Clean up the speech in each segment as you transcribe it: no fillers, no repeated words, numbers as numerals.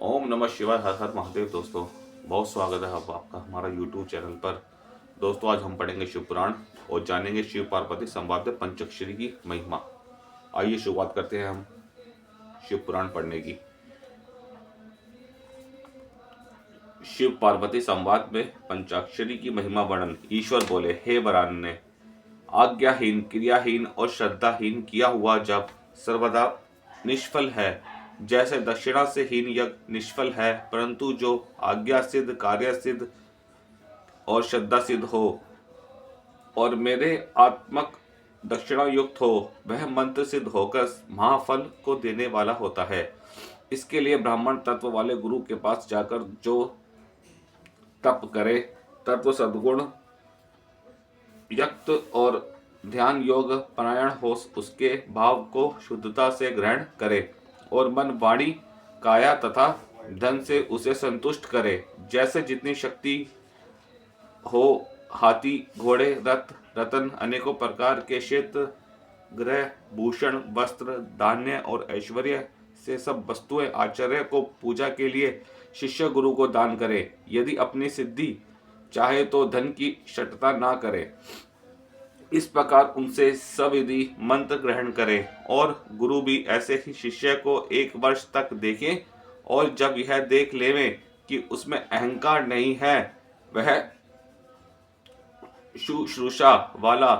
ओम नमः शिवाय। हर हर महादेव। दोस्तों, बहुत स्वागत है आपका हमारा यूट्यूब चैनल पर। दोस्तों, आज हम पढ़ेंगे शिव पुराण और जानेंगे शिव पार्वती संवाद पंचाक्षरी की महिमा। आइए शुरुआत करते हैं हम शिव पुराण पढ़ने की। शिव पार्वती संवाद में पंचाक्षरी की महिमा वर्णन। ईश्वर बोले, हे वरान्य, आज्ञाहीन, क्रियाहीन और श्रद्धाहीन किया हुआ जप सर्वदा निष्फल है। जैसे दक्षिणा से हीन यज्ञ निष्फल है, परंतु जो आज्ञा सिद्ध, कार्य सिद्ध और श्रद्धा सिद्ध हो और मेरे आत्मक दक्षिणा युक्त हो, वह मंत्र सिद्ध होकर महाफल को देने वाला होता है। इसके लिए ब्राह्मण तत्व वाले गुरु के पास जाकर जो तप करे, तत्व सद्गुण युक्त और ध्यान योग परायण हो, उसके भाव को शुद्धता से ग्रहण करे और मन, वाणी, काया तथा धन से उसे संतुष्ट करे। जैसे जितनी शक्ति हो, हाथी, घोड़े, रथ, रतन, अनेकों प्रकार के क्षेत्र, ग्रह, भूषण, वस्त्र, धान्य और ऐश्वर्य से सब वस्तुएं आचार्य को पूजा के लिए शिष्य गुरु को दान करे। यदि अपनी सिद्धि चाहे तो धन की शठता ना करे। इस प्रकार उनसे सविधि मंत्र ग्रहण करे और गुरु भी ऐसे ही शिष्य को 1 वर्ष तक देखे और जब यह देख लेवे कि उसमें अहंकार नहीं है, वह शुश्रूषा वाला,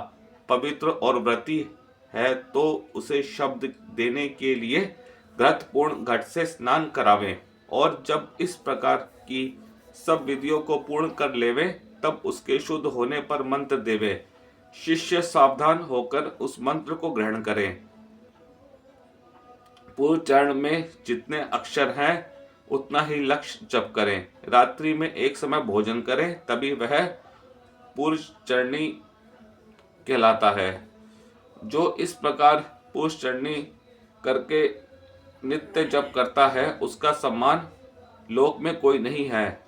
पवित्र और व्रती है, तो उसे शब्द देने के लिए घृत पूर्ण घट से स्नान करावे और जब इस प्रकार की सब विधियों को पूर्ण कर लेवे, तब उसके शुद्ध होने पर मंत्र देवे। शिष्य सावधान होकर उस मंत्र को ग्रहण करें। पूर्व चरण में जितने अक्षर हैं उतना ही लक्ष्य जप करें। रात्रि में एक समय भोजन करें, तभी वह पूर्व चरणी कहलाता है। जो इस प्रकार पूर्व चरणी करके नित्य जप करता है, उसका सम्मान लोक में कोई नहीं है।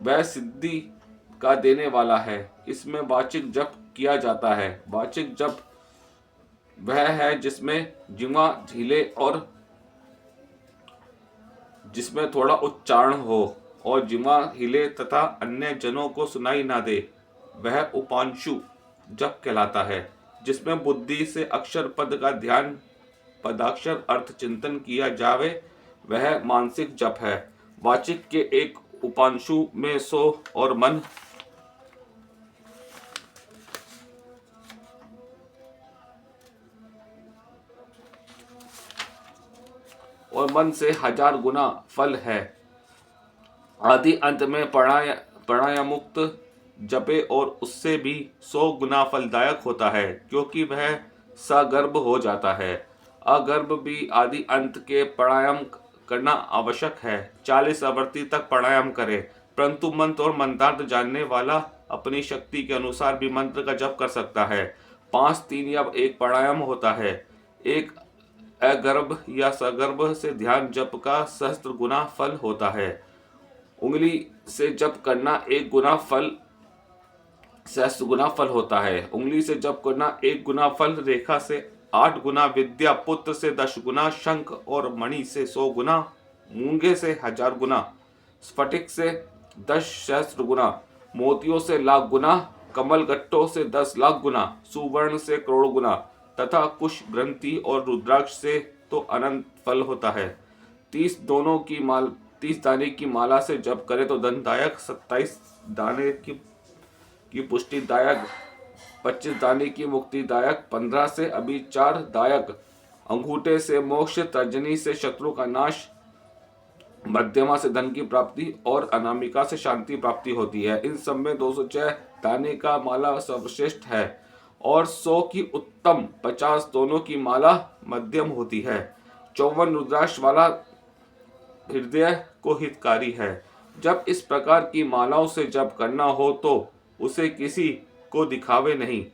वह सिद्धि का देने वाला है। इसमें वाचिक जप किया जाता है। वाचिक जप वह है जिसमें जिह्वा हिले और जिसमें थोड़ा उच्चारण हो और जिह्वा हिले तथा अन्य जनों को सुनाई ना दे, वह उपांशु जप कहलाता है। जिसमें बुद्धि से अक्षर पद का ध्यान, पदाक्षर अर्थ चिंतन किया जावे, वह मानसिक जप है। वाचिक के एक उपांशु में सो और मन से 1000 गुना फल है। आदि अंत में प्राणायामुक्त जपे और उससे भी 100 गुना फलदायक होता है, क्योंकि वह सगर्भ हो जाता है। अगर्भ भी आदि अंत के प्राणायाम करना आवश्यक है। 40 आवृत्ति तक प्राणायाम करे, परंतु मंत्र और मंत्रार्थ जानने वाला अपनी शक्ति के अनुसार भी मंत्र का जप कर सकता है। 5, 3 या 1 प्राणायाम होता है। एक अगर्भ या सगर्भ से ध्यान जप का सहस्त्र गुना फल होता है। उंगली से जप करना 1 गुना फल, सहस्त्र गुना फल होता है। उंगली से जप करना 1 गुना फल, रेखा से 8 गुना, विद्या पुत्र से 10 गुना, शंख और मणि से 100 गुना, मूंगे से 1000 गुना, स्फटिक से 10 सहस्त्र गुना, मोतियों से लाख गुना, कमल गट्टों से 10 लाख गुना, सुवर्ण से करोड़ गुना तथा कुश ग्रंथि और रुद्राक्ष से तो अनंत फल होता है। 30 दाने की माला से जप करे तो धनदायक, 27 दाने की पुष्टिदायक, 25 दाने की मुक्तिदायक, 15 से अभिचार दायक, अंगूठे से मोक्ष, तर्जनी से शत्रु का नाश, मध्यमा से धन की प्राप्ति और अनामिका से शांति प्राप्ति होती है। इन सब में 206 दाने का माला सर्वश्रेष्ठ है और 100 की उत्तम, 50 दोनों की माला मध्यम होती है। 54 रुद्राक्ष वाला हृदय को हितकारी है। जब इस प्रकार की मालाओं से जप करना हो तो उसे किसी को दिखावे नहीं।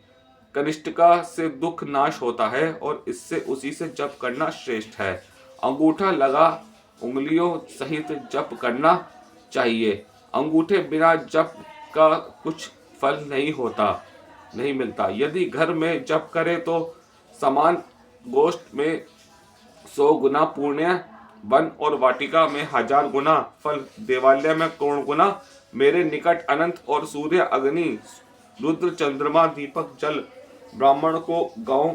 कनिष्ठिका से दुख नाश होता है और इससे उसी से जप करना श्रेष्ठ है। अंगूठा लगा उंगलियों सहित जप करना चाहिए। अंगूठे बिना जप का कुछ फल नहीं मिलता। यदि घर में जप करे तो समान गोष्ठ में 100 गुना पुण्य वन और वाटिका में 1000 गुना फल, देवालय में करोड़ गुना, मेरे निकट अनंत और सूर्य अग्नि रुद्र चंद्रमा दीपक जल ब्राह्मण को गांव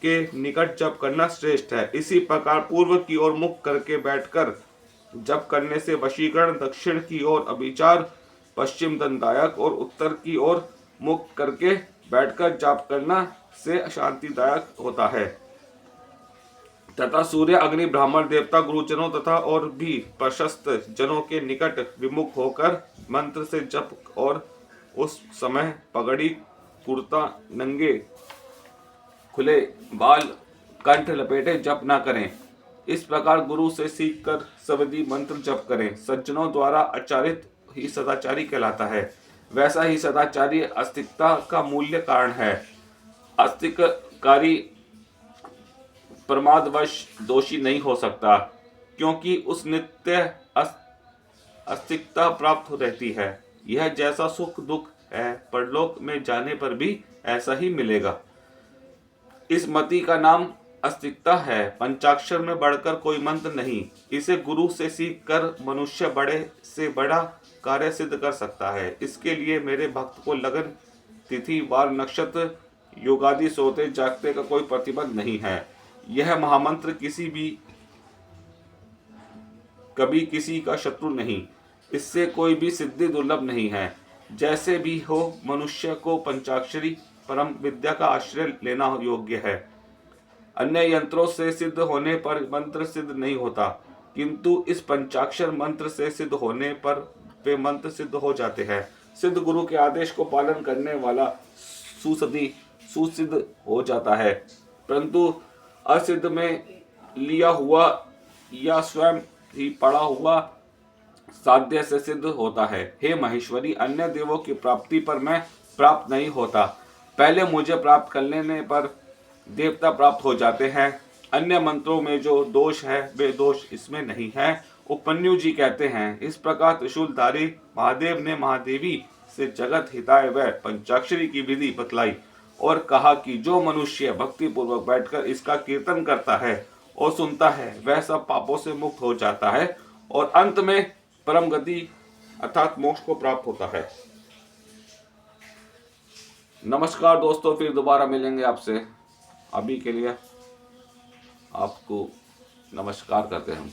के निकट जप करना श्रेष्ठ है। इसी प्रकार पूर्व की ओर मुख करके बैठकर जप करने से वशीकरण, दक्षिण की ओर अभिचार, पश्चिम दंडदायक और उत्तर की ओर मुख करके बैठकर जाप करना से शांतिदायक होता है। तथा सूर्य अग्नि ब्राह्मण देवता गुरुजनों तथा और भी प्रशस्त जनों के निकट विमुख होकर मंत्र से जप, और उस समय पगड़ी, कुर्ता, नंगे खुले बाल, कंठ लपेटे जप न करें। इस प्रकार गुरु से सीख कर सवदी मंत्र जप करें। सज्जनों द्वारा आचरित ही सदाचारी कहलाता है। वैसा ही सदाचारी आस्तिकता का मूल्य कारण है। आस्तिककारी प्रमादवश दोषी नहीं हो सकता, क्योंकि उस नित्य आस्तिकता प्राप्त रहती है। यह जैसा सुख दुख है, परलोक में जाने पर भी ऐसा ही मिलेगा। इस मति का नाम आस्तिकता है। पंचाक्षर में बढ़कर कोई मंत्र नहीं। इसे गुरु से सीख कर मनुष्य बड़े से बड़ा कार्य सिद्ध कर सकता है। इसके लिए मेरे भक्त को लगन, तिथि, वार, नक्षत्र, योगादि, सोते जागते का कोई प्रतिबंध नहीं है। यह महामंत्र कभी किसी का शत्रु नहीं। इससे कोई भी सिद्धि दुर्लभ नहीं है। जैसे भी हो, मनुष्य को पंचाक्षरी परम विद्या का आश्रय लेना योग्य है। अन्य यंत्रों से सिद्ध होने पर मंत्र सिद्ध नहीं होता, किंतु इस पंचाक्षर मंत्र से सिद्ध होने पर वे मंत्र सिद्ध हो जाते हैं। सिद्ध गुरु के आदेश को पालन करने वाला सुसिद्ध हो जाता है, परंतु असिद्ध में लिया हुआ या स्वयं ही पड़ा हुआ साध्य से सिद्ध होता है। हे महेश्वरी, अन्य देवों की प्राप्ति पर मैं प्राप्त नहीं होता। पहले मुझे प्राप्त कर लेने पर देवता प्राप्त हो जाते हैं। अन्य मंत्रों में जो दोष है, वे दोष इसमें नहीं है। उपमन्यु जी कहते हैं, इस प्रकार त्रिशूलधारी महादेव ने महादेवी से जगत हिताय व पंचाक्षरी की विधि बतलाई और कहा कि जो मनुष्य भक्ति पूर्वक बैठकर इसका कीर्तन करता है और सुनता है, वह सब पापों से मुक्त हो जाता है और अंत में परम गति अर्थात मोक्ष को प्राप्त होता है। नमस्कार दोस्तों, फिर दोबारा मिलेंगे आपसे। अभी के लिए आपको नमस्कार करते हैं हम।